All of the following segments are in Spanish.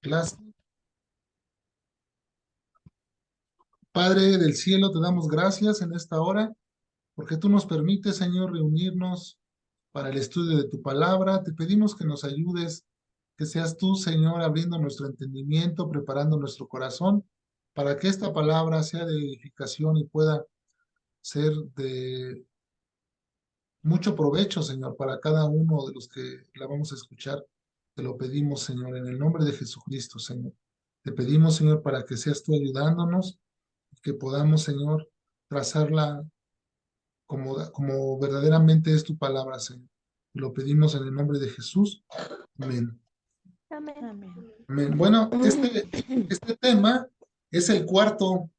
clase. Padre del cielo, te damos gracias en esta hora, porque tú nos permites, Señor, reunirnos para el estudio de tu palabra. Te pedimos que nos ayudes, que seas tú, Señor, abriendo nuestro entendimiento, preparando nuestro corazón, para que esta palabra sea de edificación y pueda ser de mucho provecho, Señor, para cada uno de los que la vamos a escuchar. Te lo pedimos, Señor, en el nombre de Jesucristo, Señor. Te pedimos, Señor, para que seas tú ayudándonos, que podamos, Señor, trazarla como verdaderamente es tu palabra, Señor. Te lo pedimos en el nombre de Jesús. Amén. Amén. Amén. Bueno, este tema es el cuarto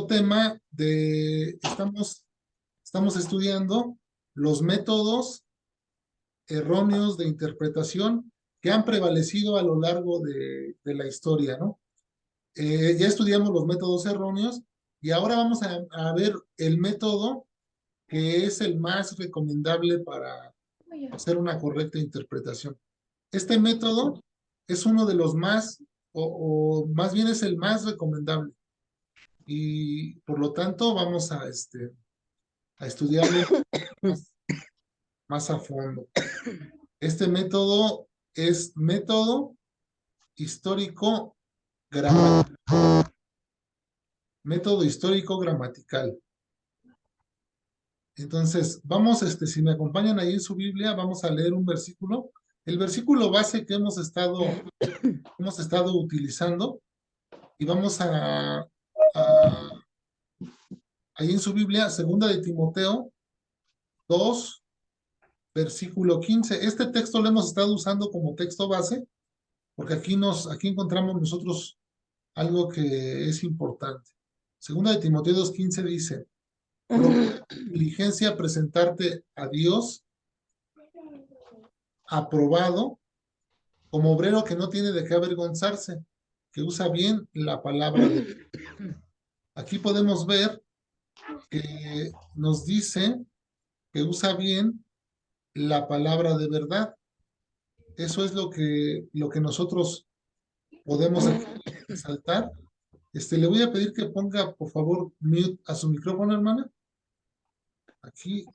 tema estamos estudiando los métodos erróneos de interpretación que han prevalecido a lo largo de la historia, ¿no? Ya estudiamos los métodos erróneos y ahora vamos a ver el método que es el más recomendable para hacer una correcta interpretación. Este método es uno de los más, o más bien es el más recomendable y por lo tanto vamos a estudiarlo más, más a fondo. Este método es método histórico gramatical. Método histórico gramatical. Entonces, vamos, si me acompañan ahí en su Biblia, vamos a leer un versículo. El versículo base que hemos estado utilizando y vamos ahí en su Biblia, segunda de Timoteo 2, versículo 15. Este texto lo hemos estado usando como texto base porque aquí encontramos nosotros algo que es importante. Segunda de Timoteo 2:15 dice, procura con diligencia presentarte a Dios aprobado como obrero que no tiene de qué avergonzarse, que usa bien la palabra de Dios. Aquí podemos ver que nos dice que usa bien la palabra de verdad. Eso es lo que nosotros podemos resaltar. Le voy a pedir que ponga, por favor, mute a su micrófono, hermana. Aquí.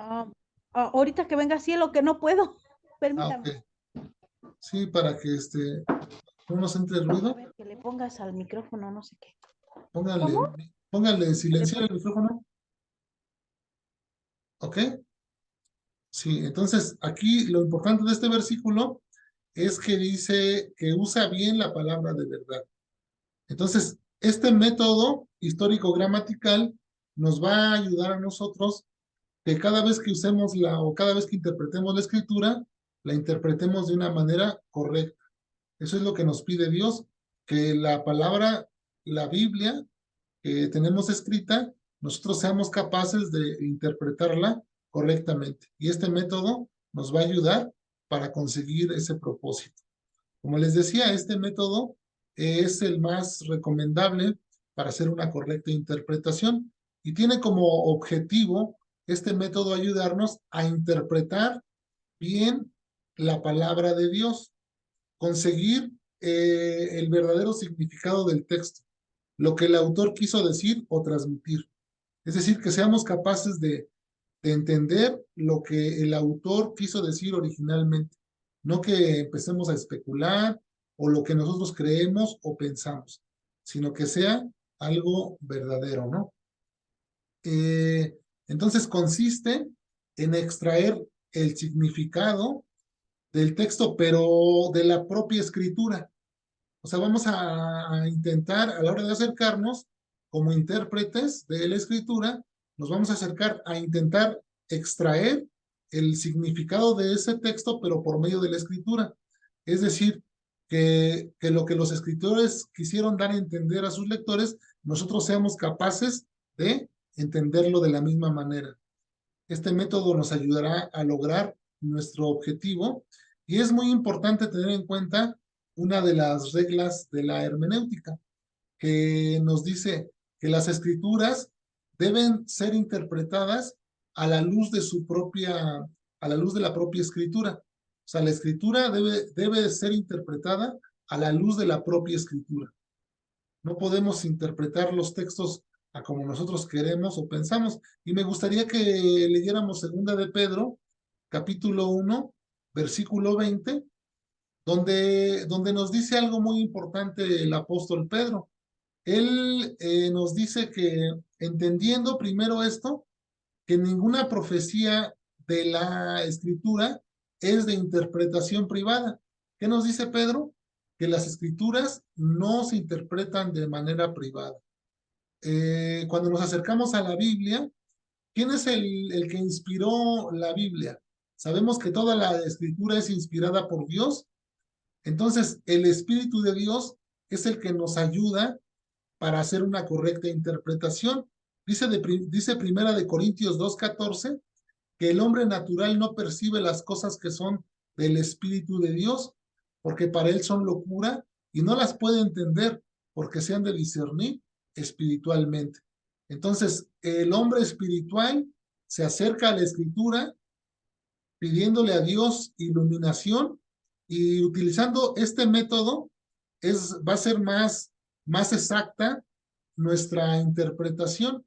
Ahorita que venga cielo, que no puedo. Permítame. Ok. Sí, para que no nos entre ruido. A ver, que le pongas al micrófono, no sé qué. Póngale, póngale silenciar el micrófono. ¿Ok? Sí, entonces aquí lo importante de este versículo es que dice que usa bien la palabra de verdad. Entonces, este método histórico-gramatical nos va a ayudar a nosotros que cada vez que usemos o cada vez que interpretemos la escritura, la interpretemos de una manera correcta. Eso es lo que nos pide Dios, que la palabra, la Biblia que tenemos escrita, nosotros seamos capaces de interpretarla correctamente. Y este método nos va a ayudar para conseguir ese propósito. Como les decía, este método es el más recomendable para hacer una correcta interpretación y tiene como objetivo este método ayudarnos a interpretar bien la palabra de Dios, conseguir el verdadero significado del texto, lo que el autor quiso decir o transmitir. Es decir, que seamos capaces de entender lo que el autor quiso decir originalmente, no que empecemos a especular o lo que nosotros creemos o pensamos, sino que sea algo verdadero, ¿no? Entonces consiste en extraer el significado del texto, pero de la propia escritura. O sea, vamos a intentar, a la hora de acercarnos, como intérpretes de la escritura, nos vamos a acercar a intentar extraer el significado de ese texto, pero por medio de la escritura. Es decir, que lo que los escritores quisieron dar a entender a sus lectores, nosotros seamos capaces de entenderlo de la misma manera. Este método nos ayudará a lograr nuestro objetivo y es muy importante tener en cuenta una de las reglas de la hermenéutica que nos dice que las escrituras deben ser interpretadas a la luz de a la luz de la propia escritura. O sea, la escritura debe ser interpretada a la luz de la propia escritura. No podemos interpretar los textos a como nosotros queremos o pensamos. Y me gustaría que leyéramos segunda de Pedro, capítulo 1, versículo 20, donde nos dice algo muy importante el apóstol Pedro. Él nos dice que entendiendo primero esto, que ninguna profecía de la escritura es de interpretación privada. ¿Qué nos dice Pedro? Que las escrituras no se interpretan de manera privada. Cuando nos acercamos a la Biblia, ¿quién es el que inspiró la Biblia? Sabemos que toda la escritura es inspirada por Dios, entonces el Espíritu de Dios es el que nos ayuda para hacer una correcta interpretación. Dice Primera de Corintios 2:14 que el hombre natural no percibe las cosas que son del Espíritu de Dios, porque para él son locura y no las puede entender porque se han de discernir espiritualmente. Entonces, el hombre espiritual se acerca a la Escritura pidiéndole a Dios iluminación y utilizando este método va a ser más exacta nuestra interpretación.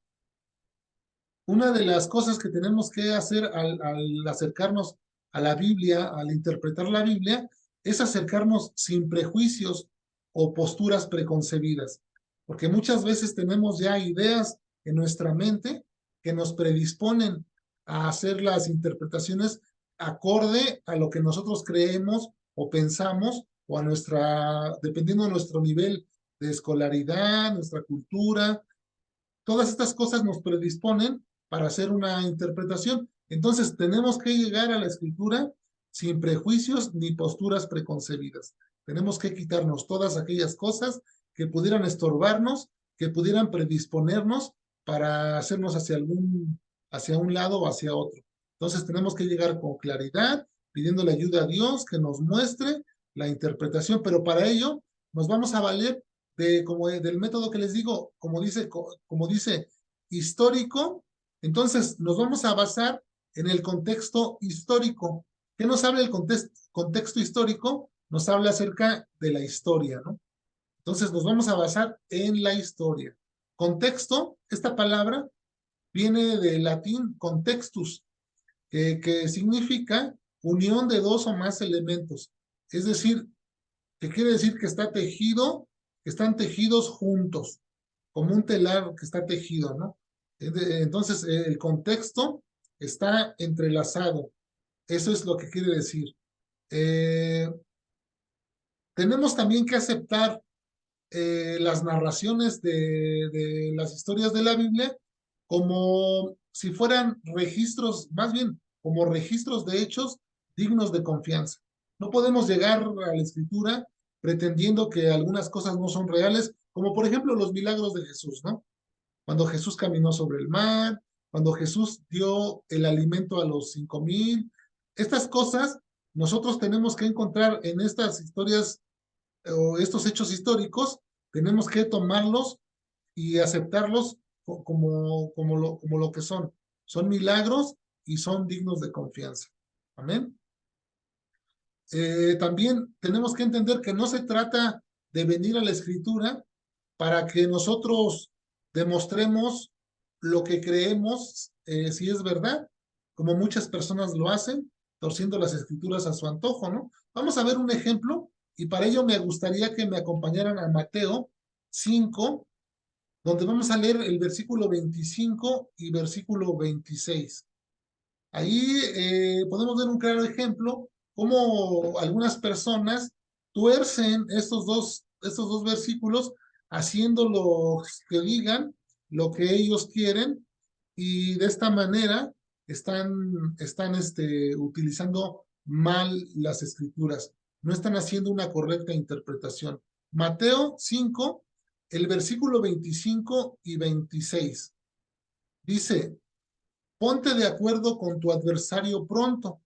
Una de las cosas que tenemos que hacer al acercarnos a la Biblia, al interpretar la Biblia, es acercarnos sin prejuicios o posturas preconcebidas, porque muchas veces tenemos ya ideas en nuestra mente que nos predisponen a hacer las interpretaciones acorde a lo que nosotros creemos o pensamos o dependiendo de nuestro nivel de escolaridad, nuestra cultura, todas estas cosas nos predisponen para hacer una interpretación. Entonces tenemos que llegar a la escritura sin prejuicios ni posturas preconcebidas. Tenemos que quitarnos todas aquellas cosas que pudieran estorbarnos, que pudieran predisponernos para hacernos hacia un lado o hacia otro. Entonces tenemos que llegar con claridad, pidiéndole ayuda a Dios que nos muestre la interpretación, pero para ello nos vamos a valer del método que les digo, como dice histórico. Entonces nos vamos a basar en el contexto histórico. ¿Qué nos habla el contexto histórico? Nos habla acerca de la historia, ¿no? Entonces nos vamos a basar en la historia. Contexto, esta palabra viene del latín contextus, que significa unión de dos o más elementos. Es decir, que quiere decir que están tejidos juntos, como un telar que está tejido, ¿no? Entonces, el contexto está entrelazado. Eso es lo que quiere decir. Eh, Tenemos también que aceptar las narraciones de las historias de la Biblia como si fueran registros, más bien como registros de hechos dignos de confianza. No podemos llegar a la escritura pretendiendo que algunas cosas no son reales, como por ejemplo los milagros de Jesús, ¿no? Cuando Jesús caminó sobre el mar, cuando Jesús dio el alimento a los 5,000. Estas cosas nosotros tenemos que encontrar en estas historias o estos hechos históricos, tenemos que tomarlos y aceptarlos como lo que son. Son milagros y son dignos de confianza. Amén. También tenemos que entender que no se trata de venir a la escritura para que nosotros demostremos lo que creemos, si es verdad, como muchas personas lo hacen, torciendo las escrituras a su antojo, ¿no? Vamos a ver un ejemplo y para ello me gustaría que me acompañaran a Mateo 5, donde vamos a leer el versículo 25 y versículo 26. Ahí podemos ver un claro ejemplo cómo algunas personas tuercen estos dos versículos haciéndolos que digan lo que ellos quieren y de esta manera están utilizando mal las escrituras. No están haciendo una correcta interpretación. Mateo 5, el versículo 25 y 26. Dice, ponte de acuerdo con tu adversario pronto,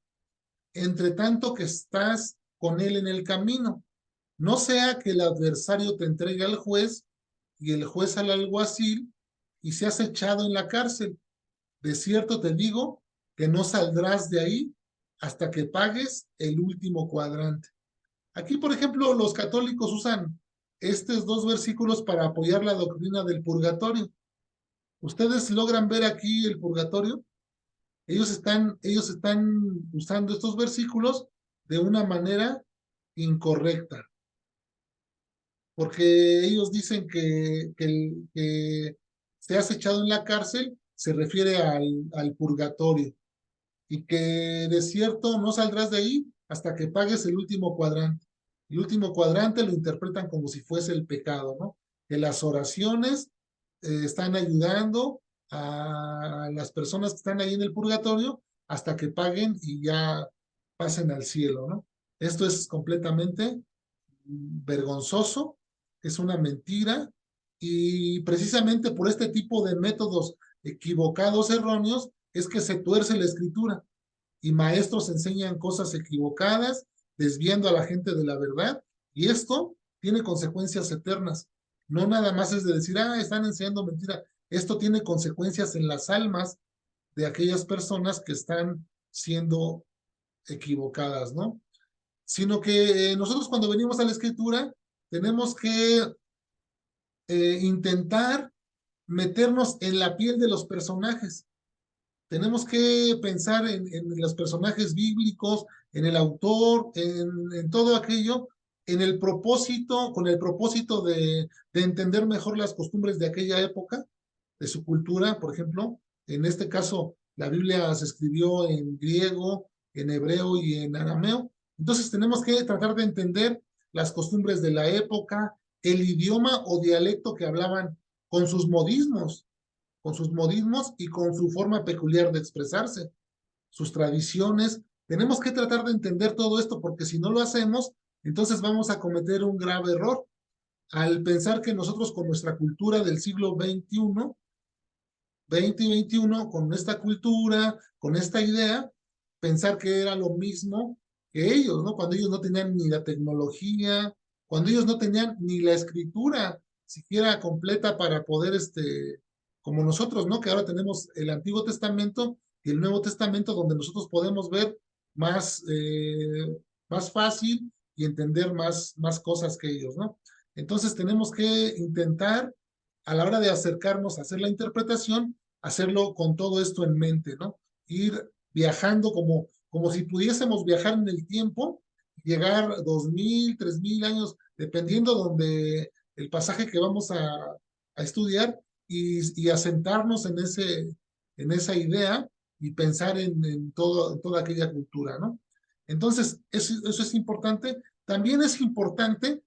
entre tanto que estás con él en el camino. No sea que el adversario te entregue al juez y el juez al alguacil y seas echado en la cárcel. De cierto te digo que no saldrás de ahí hasta que pagues el último cuadrante. Aquí, por ejemplo, los católicos usan estos dos versículos para apoyar la doctrina del purgatorio. ¿Ustedes logran ver aquí el purgatorio? Ellos están usando estos versículos de una manera incorrecta, porque ellos dicen que seas echado en la cárcel se refiere al purgatorio y que de cierto no saldrás de ahí hasta que pagues el último cuadrante. El último cuadrante lo interpretan como si fuese el pecado, ¿no? Que las oraciones están ayudando a las personas que están ahí en el purgatorio hasta que paguen y ya pasen al cielo, ¿no? Esto es completamente vergonzoso, es una mentira y precisamente por este tipo de métodos equivocados, erróneos, es que se tuerce la escritura y maestros enseñan cosas equivocadas, desviando a la gente de la verdad, y esto tiene consecuencias eternas. No nada más es de decir, están enseñando mentira. Esto tiene consecuencias en las almas de aquellas personas que están siendo equivocadas, ¿no? Sino que nosotros cuando venimos a la escritura tenemos que intentar meternos en la piel de los personajes. Tenemos que pensar en los personajes bíblicos, en el autor, en todo aquello, en el propósito, con el propósito de entender mejor las costumbres de aquella época, de su cultura, por ejemplo. En este caso, la Biblia se escribió en griego, en hebreo y en arameo. Entonces tenemos que tratar de entender las costumbres de la época, el idioma o dialecto que hablaban con sus modismos y con su forma peculiar de expresarse, sus tradiciones. Tenemos que tratar de entender todo esto porque si no lo hacemos, entonces vamos a cometer un grave error al pensar que nosotros con nuestra cultura del siglo XXI, 20 y 21, con esta cultura, con esta idea, pensar que era lo mismo que ellos, ¿no? Cuando ellos no tenían ni la tecnología, cuando ellos no tenían ni la escritura siquiera completa para poder, como nosotros, ¿no? Que ahora tenemos el Antiguo Testamento y el Nuevo Testamento, donde nosotros podemos ver más, más fácil y entender más cosas que ellos, ¿no? Entonces tenemos que intentar a la hora de acercarnos a hacer la interpretación, hacerlo con todo esto en mente, ¿no? Ir viajando como si pudiésemos viajar en el tiempo, llegar 2000, 3000 años, dependiendo donde el pasaje que vamos a estudiar y asentarnos en esa idea y pensar en toda aquella cultura, ¿no? Entonces, eso es importante. También es importante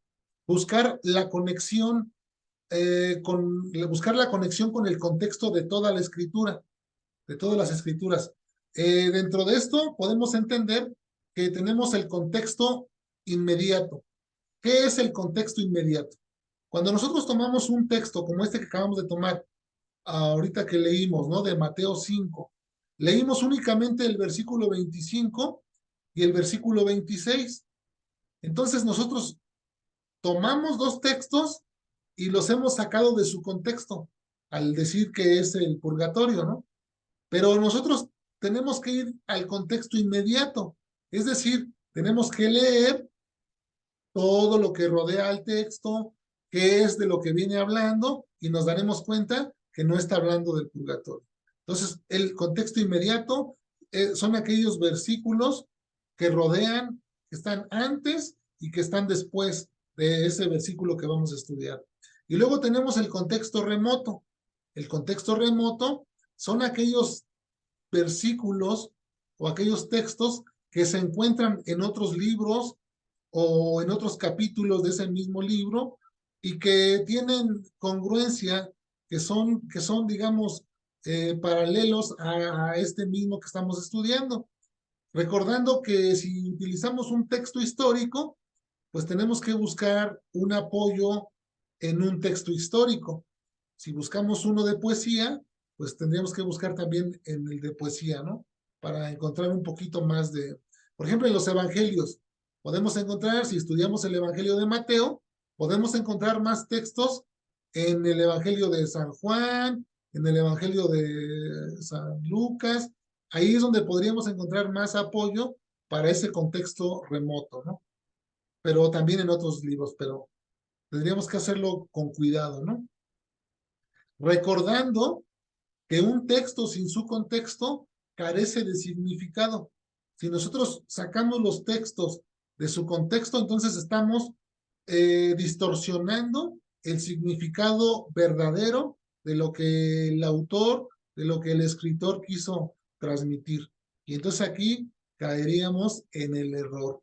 buscar la conexión buscar la conexión con el contexto de toda la escritura, de todas las escrituras. Dentro de esto podemos entender que tenemos el contexto inmediato. ¿Qué es el contexto inmediato? Cuando nosotros tomamos un texto como este que acabamos de tomar, ahorita que leímos, ¿no? De Mateo 5, leímos únicamente el versículo 25 y el versículo 26. Entonces nosotros tomamos dos textos y los hemos sacado de su contexto al decir que es el purgatorio, ¿no? Pero nosotros tenemos que ir al contexto inmediato, es decir, tenemos que leer todo lo que rodea al texto, qué es de lo que viene hablando y nos daremos cuenta que no está hablando del purgatorio. Entonces, el contexto inmediato son aquellos versículos que rodean, que están antes y que están después de ese versículo que vamos a estudiar. Y luego tenemos el contexto remoto. El contexto remoto son aquellos versículos o aquellos textos que se encuentran en otros libros o en otros capítulos de ese mismo libro y que tienen congruencia, que son digamos, paralelos a este mismo que estamos estudiando. Recordando que si utilizamos un texto histórico, pues tenemos que buscar un apoyo en un texto histórico. Si buscamos uno de poesía, pues tendríamos que buscar también en el de poesía, ¿no? Para encontrar un poquito más de, por ejemplo, en los evangelios, podemos encontrar, si estudiamos el evangelio de Mateo, podemos encontrar más textos en el evangelio de San Juan, en el evangelio de San Lucas. Ahí es donde podríamos encontrar más apoyo para ese contexto remoto, ¿no? pero también en otros libros, pero tendríamos que hacerlo con cuidado, ¿no? Recordando que un texto sin su contexto carece de significado. Si nosotros sacamos los textos de su contexto, entonces estamos distorsionando el significado verdadero de lo que el autor, de lo que el escritor quiso transmitir. Y entonces aquí caeríamos en el error.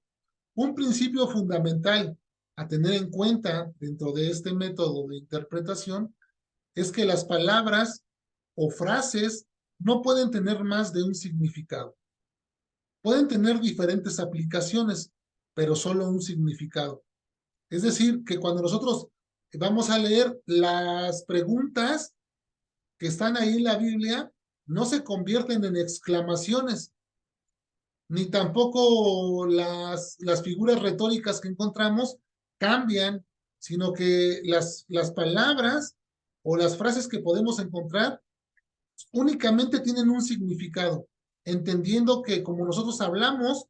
Un principio fundamental a tener en cuenta dentro de este método de interpretación es que las palabras o frases no pueden tener más de un significado. Pueden tener diferentes aplicaciones, pero solo un significado. Es decir, que cuando nosotros vamos a leer las preguntas que están ahí en la Biblia, no se convierten en exclamaciones, ni tampoco las figuras retóricas que encontramos cambian, sino que las palabras o las frases que podemos encontrar únicamente tienen un significado, entendiendo que como nosotros hablamos,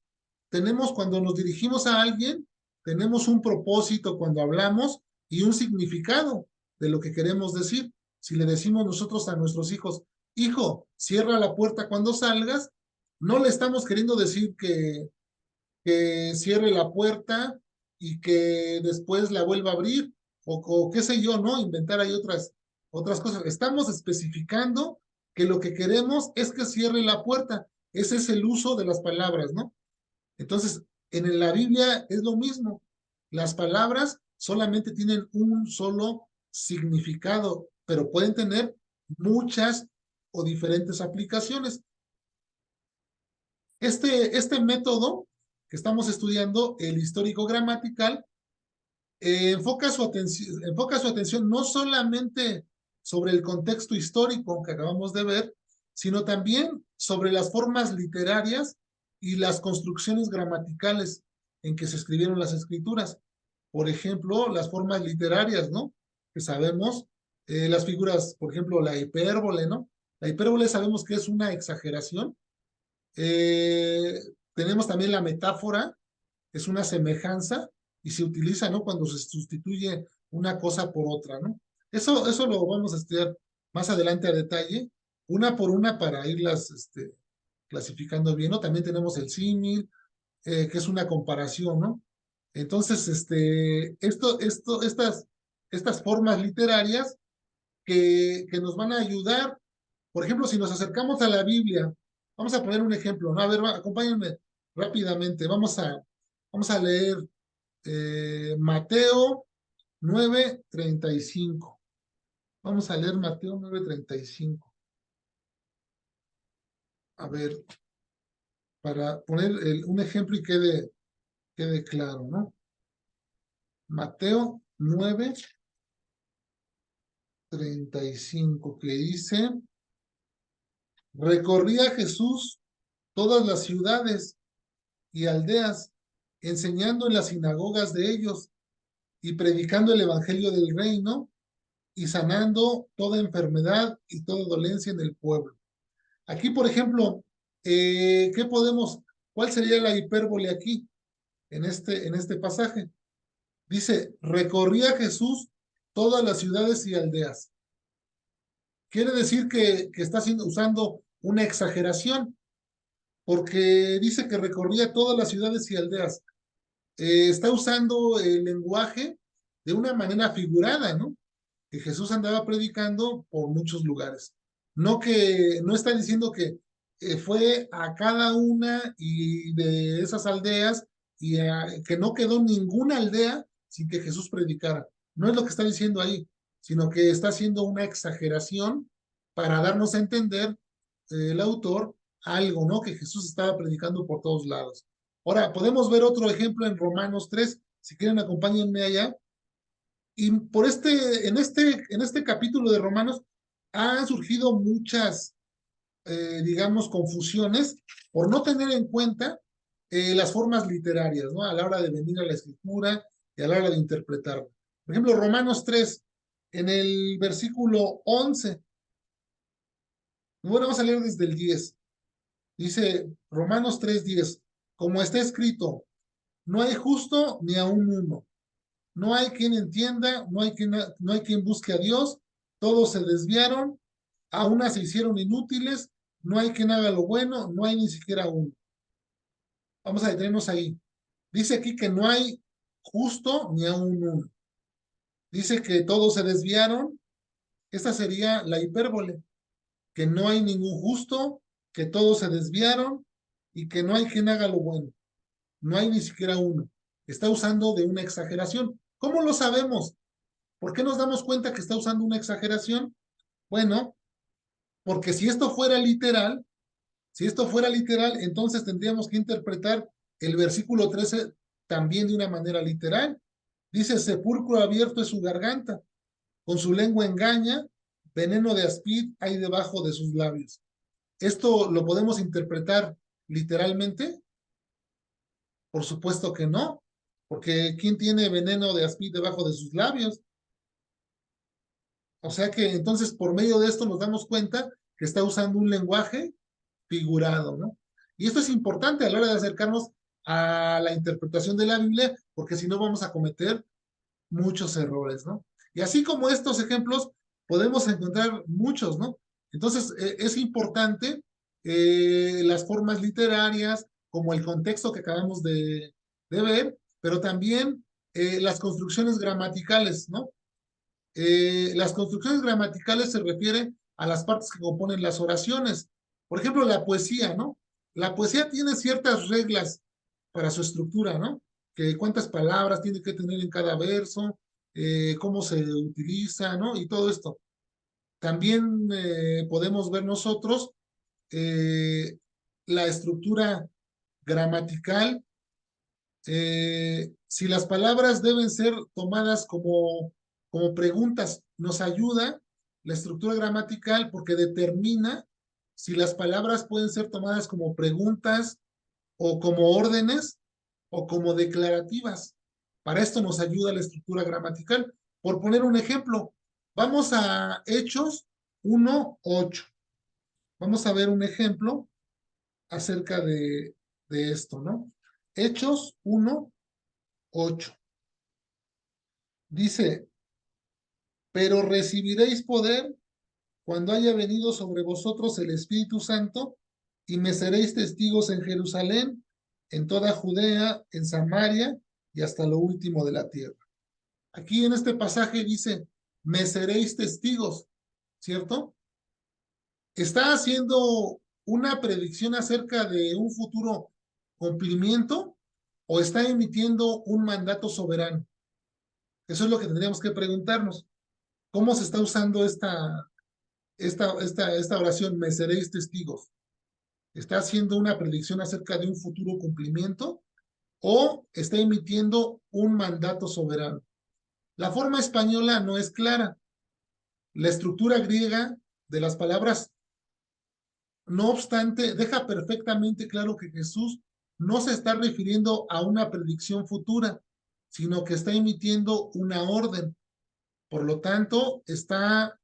tenemos cuando nos dirigimos a alguien, tenemos un propósito cuando hablamos y un significado de lo que queremos decir. Si le decimos nosotros a nuestros hijos, hijo, cierra la puerta cuando salgas, no le estamos queriendo decir que cierre la puerta y que después la vuelva a abrir o qué sé yo, ¿no? Inventar ahí otras cosas. Estamos especificando que lo que queremos es que cierre la puerta. Ese es el uso de las palabras, ¿no? Entonces, en la Biblia es lo mismo. Las palabras solamente tienen un solo significado, pero pueden tener muchas o diferentes aplicaciones. Este método que estamos estudiando, el histórico gramatical, enfoca su atención no solamente sobre el contexto histórico que acabamos de ver, sino también sobre las formas literarias y las construcciones gramaticales en que se escribieron las escrituras. Por ejemplo, las formas literarias, ¿no? Que sabemos, las figuras, por ejemplo, la hipérbole, ¿no? La hipérbole sabemos que es una exageración. Eh, Tenemos también la metáfora, es una semejanza y se utiliza, ¿no? Cuando se sustituye una cosa por otra, ¿no? Eso lo vamos a estudiar más adelante a detalle, una por una para irlas clasificando bien, ¿no? También tenemos el símil, que es una comparación, ¿no? Entonces, estas formas literarias que nos van a ayudar, por ejemplo, si nos acercamos a la Biblia, vamos a poner un ejemplo, ¿no? A ver, acompáñenme rápidamente, vamos a leer Mateo 9:35. Vamos a leer Mateo 9:35. A ver, para poner un ejemplo y quede claro, ¿no? Mateo 9:35, que dice, recorría Jesús todas las ciudades y aldeas, enseñando en las sinagogas de ellos y predicando el evangelio del reino y sanando toda enfermedad y toda dolencia en el pueblo. Aquí, por ejemplo, ¿qué podemos, cuál sería la hipérbole aquí en este pasaje? Dice, recorría Jesús todas las ciudades y aldeas. Quiere decir que está usando una exageración, porque dice que recorría todas las ciudades y aldeas. Está usando el lenguaje de una manera figurada, ¿no? Que Jesús andaba predicando por muchos lugares. No está diciendo que fue a cada una y de esas aldeas y que no quedó ninguna aldea sin que Jesús predicara. No es lo que está diciendo ahí, sino que está haciendo una exageración para darnos a entender el autor algo, ¿no? Que Jesús estaba predicando por todos lados. Ahora, podemos ver otro ejemplo en Romanos 3. Si quieren, acompáñenme allá. Y en este capítulo de Romanos han surgido muchas, digamos, confusiones por no tener en cuenta las formas literarias, ¿no? A la hora de venir a la escritura y a la hora de interpretarla. Por ejemplo, Romanos 3, en el versículo 11, bueno, vamos a leer desde el 10. Dice Romanos 3:10, como está escrito, No hay justo ni aun uno. No hay quien entienda, no hay quien busque a Dios. Todos se desviaron, a unas se hicieron inútiles. No hay quien haga lo bueno, no hay ni siquiera uno. Vamos a detenernos ahí. Dice aquí que no hay justo ni aun uno. Dice que todos se desviaron. Esa sería la hipérbole, que no hay ningún justo, que todos se desviaron y que no hay quien haga lo bueno. No hay ni siquiera uno. Está usando de una exageración. ¿Cómo lo sabemos? ¿Por qué nos damos cuenta que está usando una exageración? Bueno, porque si esto fuera literal, entonces tendríamos que interpretar el versículo 13 también de una manera literal. Dice, sepulcro abierto es su garganta, con su lengua engaña, veneno de aspid hay debajo de sus labios. ¿Esto lo podemos interpretar literalmente? Por supuesto que no, porque ¿quién tiene veneno de aspid debajo de sus labios? O sea que entonces por medio de esto nos damos cuenta que está usando un lenguaje figurado, ¿no? Y esto es importante a la hora de acercarnos a la interpretación de la Biblia, porque si no vamos a cometer muchos errores, ¿no? Y así como estos ejemplos, podemos encontrar muchos, ¿no? Entonces, es importante las formas literarias, como el contexto que acabamos de ver, pero también las construcciones gramaticales, ¿no? Las construcciones gramaticales se refieren a las partes que componen las oraciones. Por ejemplo, la poesía, ¿no? La poesía tiene ciertas reglas para su estructura, ¿no? Que cuántas palabras tiene que tener en cada verso, cómo se utiliza, ¿no? Y todo esto. También podemos ver nosotros eh, la estructura gramatical, si las palabras deben ser tomadas como preguntas, nos ayuda la estructura gramatical porque determina si las palabras pueden ser tomadas como preguntas o como órdenes o como declarativas. Para esto nos ayuda la estructura gramatical. Por poner un ejemplo, vamos a Hechos 1:8. Vamos a ver un ejemplo acerca de esto, ¿no? Hechos 1:8. Dice, pero recibiréis poder cuando haya venido sobre vosotros el Espíritu Santo y me seréis testigos en Jerusalén, en toda Judea, en Samaria y hasta lo último de la tierra. Aquí en este pasaje dice, me seréis testigos, ¿cierto? Está haciendo una predicción acerca de un futuro cumplimiento o está emitiendo un mandato soberano. Eso es lo que tendríamos que preguntarnos. ¿Cómo se está usando esta oración? Me seréis testigos. ¿Está haciendo una predicción acerca de un futuro cumplimiento o está emitiendo un mandato soberano? La forma española no es clara. La estructura griega de las palabras, no obstante, deja perfectamente claro que Jesús no se está refiriendo a una predicción futura, sino que está emitiendo una orden. Por lo tanto, está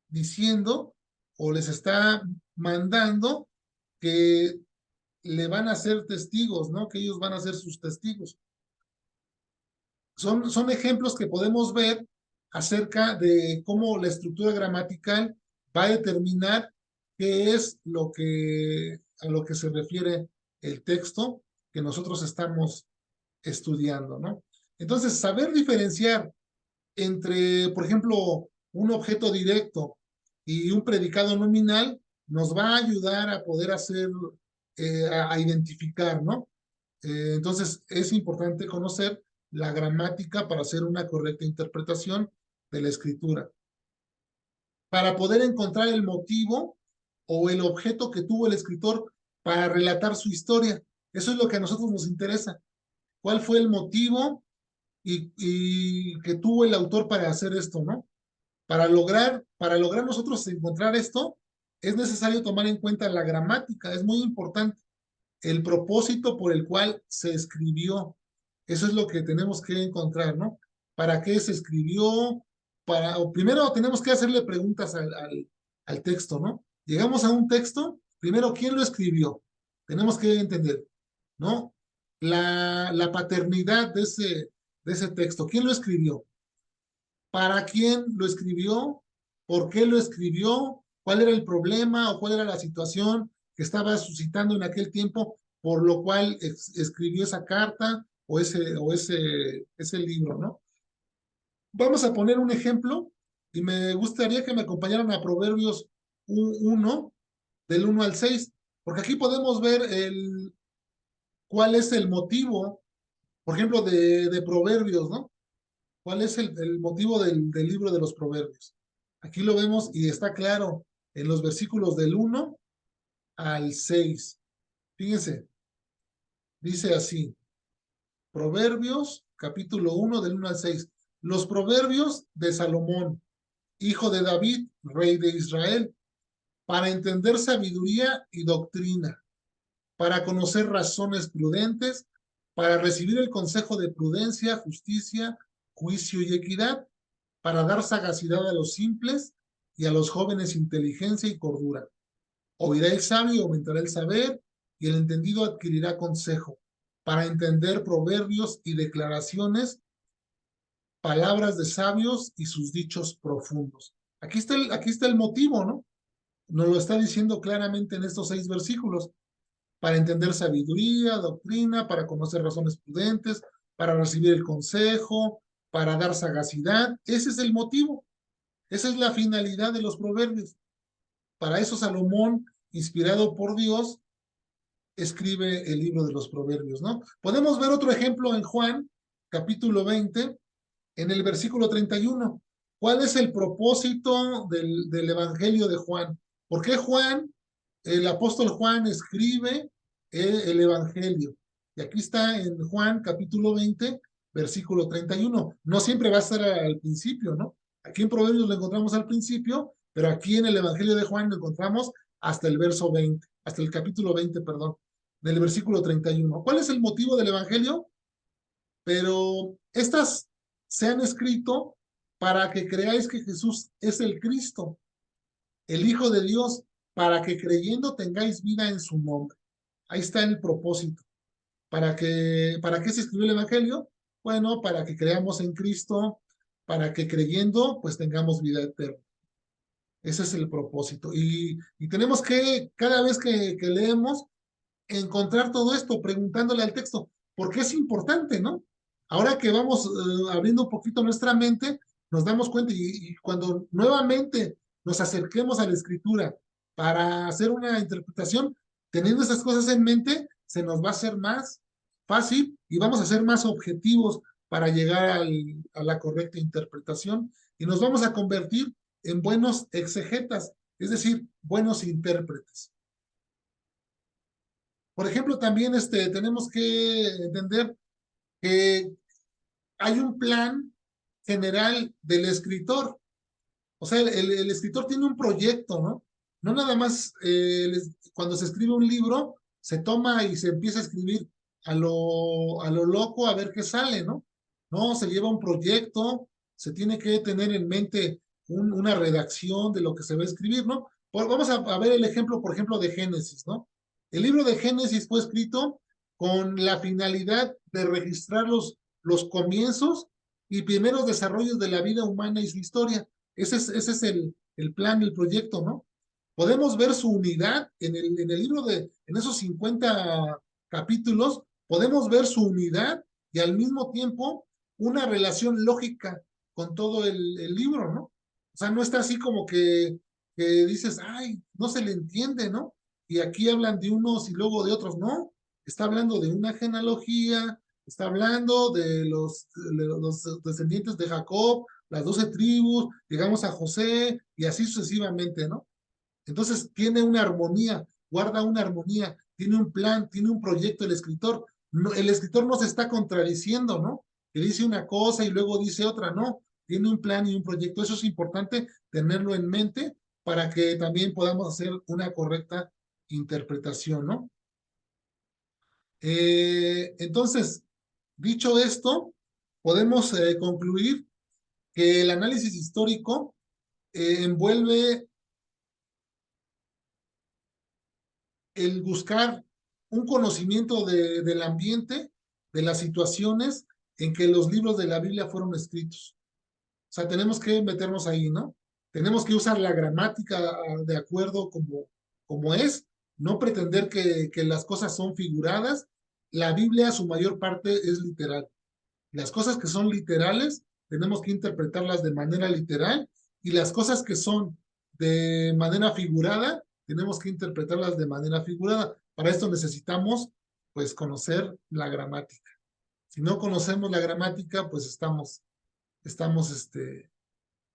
diciendo o les está mandando que le van a ser testigos, ¿no? Que ellos van a ser sus testigos. Son ejemplos que podemos ver acerca de cómo la estructura gramatical va a determinar qué es a lo que se refiere el texto que nosotros estamos estudiando, ¿no? Entonces, saber diferenciar entre, por ejemplo, un objeto directo y un predicado nominal nos va a ayudar a poder hacer, a identificar, ¿no? Entonces, es importante conocer la gramática para hacer una correcta interpretación de la escritura, para poder encontrar el motivo o el objeto que tuvo el escritor para relatar su historia. Eso es lo que a nosotros nos interesa. ¿Cuál fue el motivo y que tuvo el autor para hacer esto, ¿no? Para lograr nosotros encontrar esto, es necesario tomar en cuenta la gramática, es muy importante. El propósito por el cual se escribió, eso es lo que tenemos que encontrar, ¿no? ¿Para qué se escribió? Primero tenemos que hacerle preguntas al texto, ¿no? Llegamos a un texto, primero, ¿quién lo escribió? Tenemos que entender, ¿no? la paternidad de ese texto. ¿Quién lo escribió? ¿Para quién lo escribió? ¿Por qué lo escribió? ¿Cuál era el problema o cuál era la situación que estaba suscitando en aquel tiempo por lo cual escribió esa carta ese libro, ¿no? Vamos a poner un ejemplo y me gustaría que me acompañaran a Proverbios 1, del 1 al 6, porque aquí podemos ver cuál es el motivo, por ejemplo, de Proverbios, ¿no? ¿Cuál es el motivo del libro de los Proverbios? Aquí lo vemos y está claro en los versículos del 1 al 6. Fíjense, dice así, Proverbios, capítulo 1, del 1 al 6. Los proverbios de Salomón, hijo de David, rey de Israel, para entender sabiduría y doctrina, para conocer razones prudentes, para recibir el consejo de prudencia, justicia, juicio y equidad, para dar sagacidad a los simples y a los jóvenes inteligencia y cordura. Oirá el sabio y aumentará el saber, y el entendido adquirirá consejo, para entender proverbios y declaraciones, palabras de sabios y sus dichos profundos. Aquí está el motivo, ¿no? Nos lo está diciendo claramente en estos 6 versículos. Para entender sabiduría, doctrina, para conocer razones prudentes, para recibir el consejo, para dar sagacidad. Ese es el motivo. Esa es la finalidad de los proverbios. Para eso Salomón, inspirado por Dios, escribe el libro de los proverbios, ¿no? Podemos ver otro ejemplo en Juan, capítulo 20, en el versículo 31. ¿Cuál es el propósito del Evangelio de Juan? ¿Por qué Juan, el apóstol Juan, escribe el Evangelio? Y aquí está en Juan capítulo 20, versículo 31. No siempre va a estar al principio, ¿no? Aquí en Proverbios lo encontramos al principio, pero aquí en el Evangelio de Juan lo encontramos hasta el verso 20, hasta el capítulo 20, perdón, del versículo 31. ¿Cuál es el motivo del Evangelio? Pero estas se han escrito para que creáis que Jesús es el Cristo, el Hijo de Dios, para que creyendo tengáis vida en su nombre. Ahí está el propósito. ¿Para qué se escribió el Evangelio? Bueno, para que creamos en Cristo, para que creyendo pues tengamos vida eterna. Ese es el propósito. Y tenemos que, cada vez que leemos, encontrar todo esto preguntándole al texto, ¿por qué es importante, no? Ahora que vamos abriendo un poquito nuestra mente, nos damos cuenta y cuando nuevamente nos acerquemos a la escritura para hacer una interpretación, teniendo esas cosas en mente, se nos va a hacer más fácil y vamos a ser más objetivos para llegar a la correcta interpretación y nos vamos a convertir en buenos exegetas, es decir, buenos intérpretes. Por ejemplo, también tenemos que entender que hay un plan general del escritor. O sea, el escritor tiene un proyecto, ¿no? No nada más cuando se escribe un libro, se toma y se empieza a escribir a lo loco a ver qué sale, ¿no? No, se lleva un proyecto, se tiene que tener en mente una redacción de lo que se va a escribir, ¿no? Vamos a ver el ejemplo, por ejemplo, de Génesis, ¿no? El libro de Génesis fue escrito con la finalidad de registrar los comienzos y primeros desarrollos de la vida humana y su historia. Ese es el plan, el proyecto, ¿no? Podemos ver su unidad en el libro en esos 50 capítulos, podemos ver su unidad y al mismo tiempo una relación lógica con todo el libro, ¿no? O sea, no está así como que dices, ay, no se le entiende, ¿no? Y aquí hablan de unos y luego de otros, no. Está hablando de una genealogía, está hablando de los descendientes de Jacob, las 12 tribus, llegamos a José y así sucesivamente, ¿no? Entonces tiene una armonía, guarda una armonía, tiene un plan, tiene un proyecto el escritor. No, el escritor no se está contradiciendo, ¿no? Que dice una cosa y luego dice otra, no. Tiene un plan y un proyecto. Eso es importante tenerlo en mente para que también podamos hacer una correcta interpretación, ¿no? Entonces, dicho esto, podemos concluir que el análisis histórico envuelve el buscar un conocimiento del ambiente, de las situaciones en que los libros de la Biblia fueron escritos. O sea, tenemos que meternos ahí, ¿no? Tenemos que usar la gramática de acuerdo como es, no pretender que las cosas son figuradas. La Biblia, su mayor parte es literal. Las cosas que son literales, tenemos que interpretarlas de manera literal, y las cosas que son de manera figurada, tenemos que interpretarlas de manera figurada. Para esto necesitamos, pues, conocer la gramática. Si no conocemos la gramática, pues estamos,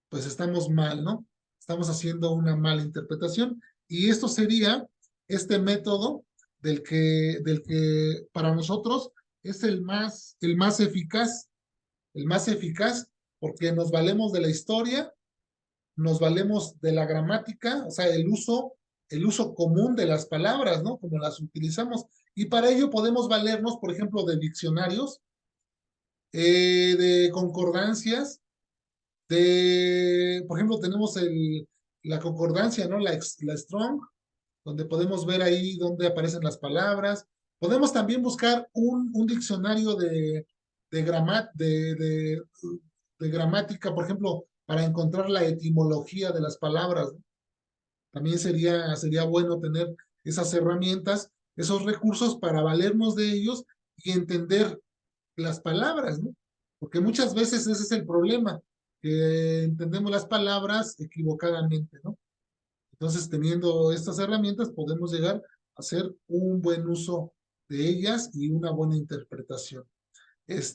pues estamos mal, ¿no? Estamos haciendo una mala interpretación, y esto sería este método del que para nosotros es el más eficaz, porque nos valemos de la historia, nos valemos de la gramática, o sea, el uso común de las palabras, ¿no? Como las utilizamos. Y para ello podemos valernos, por ejemplo, de diccionarios, de concordancias, por ejemplo, tenemos la concordancia, ¿no? La Strong, donde podemos ver ahí dónde aparecen las palabras. Podemos también buscar un diccionario de, grama- de gramática, por ejemplo, para encontrar la etimología de las palabras, ¿no? También sería bueno tener esas herramientas, esos recursos para valernos de ellos y entender las palabras, ¿no? Porque muchas veces ese es el problema, que entendemos las palabras equivocadamente, ¿no? Entonces, teniendo estas herramientas, podemos llegar a hacer un buen uso de ellas y una buena interpretación.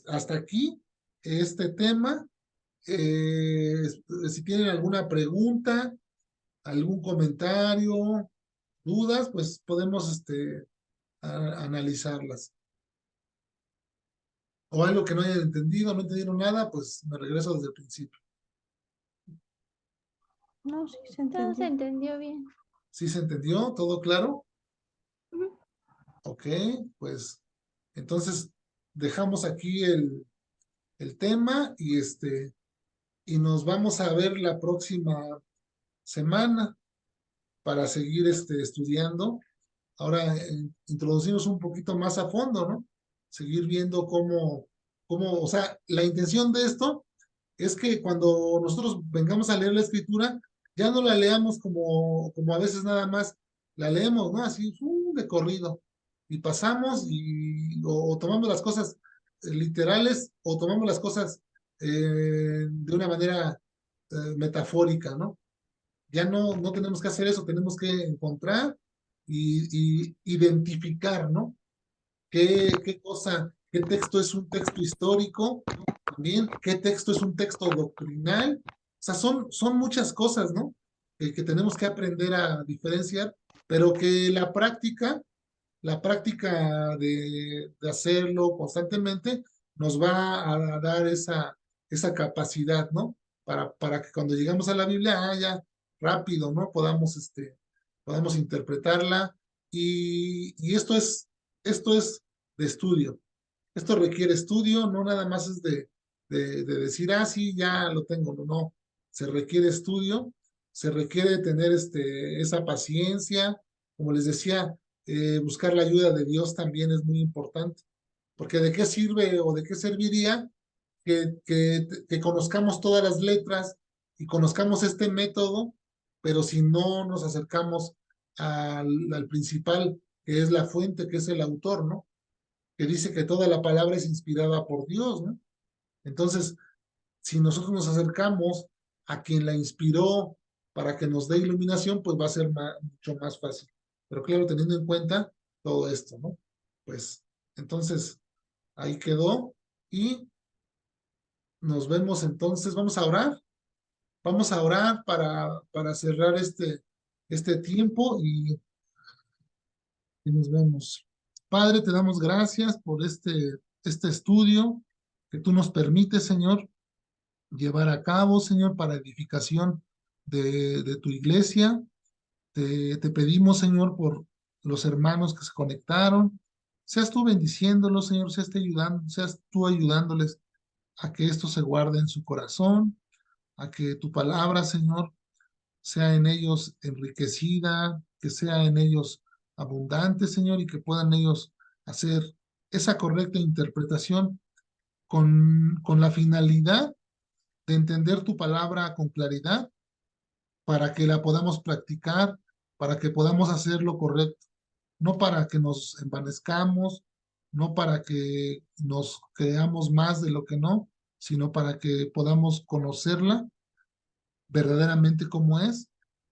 Hasta aquí este tema. Si tienen alguna pregunta, algún comentario, dudas, pues podemos analizarlas. O algo que no hayan entendido, no entendieron nada, pues me regreso desde el principio. No, sí se Todo se entendió. entendió bien. ¿Sí se entendió? ¿Todo claro? Ujú. Ok, pues entonces dejamos aquí el tema, y nos vamos a ver la próxima semana para seguir estudiando. Ahora introducimos un poquito más a fondo, ¿no? Seguir viendo o sea, la intención de esto es que cuando nosotros vengamos a leer la escritura, ya no la leamos como a veces nada más la leemos, ¿no? Así, de corrido. Y pasamos o tomamos las cosas literales, o tomamos las cosas de una manera metafórica, ¿no? Ya no tenemos que hacer eso, tenemos que encontrar y identificar, ¿no? Qué texto es un texto histórico, también qué texto es un texto doctrinal. O sea, son muchas cosas, ¿no? Que tenemos que aprender a diferenciar, pero que la práctica de hacerlo constantemente nos va a dar esa capacidad, ¿no? Para que cuando llegamos a la Biblia, ya rápido, ¿no? Podamos interpretarla. Y esto es de estudio. Esto requiere estudio, no nada más es de decir, sí, ya lo tengo, no, no. Se requiere estudio, se requiere tener esa paciencia. Como les decía, buscar la ayuda de Dios también es muy importante, porque ¿de qué sirve o de qué serviría que conozcamos todas las letras y conozcamos este método, pero si no nos acercamos al principal, que es la fuente, que es el autor, ¿no? Que dice que toda la palabra es inspirada por Dios, ¿no? Entonces, si nosotros nos acercamos a quien la inspiró para que nos dé iluminación, pues va a ser mucho más fácil. Pero claro, teniendo en cuenta todo esto, ¿no? Pues entonces, ahí quedó, y nos vemos entonces. Vamos a orar para cerrar este tiempo, y nos vemos. Padre, te damos gracias por este estudio que tú nos permites, Señor, llevar a cabo, Señor, para edificación de tu iglesia. Te pedimos, Señor, por los hermanos que se conectaron. Seas tú bendiciéndolos, Señor, seas tú ayudándoles a que esto se guarde en su corazón, a que tu palabra, Señor, sea en ellos enriquecida, que sea en ellos abundante, Señor, y que puedan ellos hacer esa correcta interpretación con la finalidad de entender tu palabra con claridad para que la podamos practicar, para que podamos hacer lo correcto, no para que nos envanezcamos, no para que nos creamos más de lo que no, sino para que podamos conocerla verdaderamente como es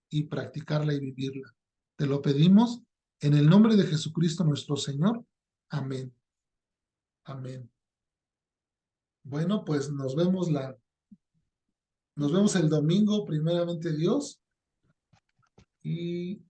y practicarla y vivirla. Te lo pedimos en el nombre de Jesucristo nuestro Señor. Amén. Amén. Bueno, pues nos vemos el domingo, primeramente Dios, y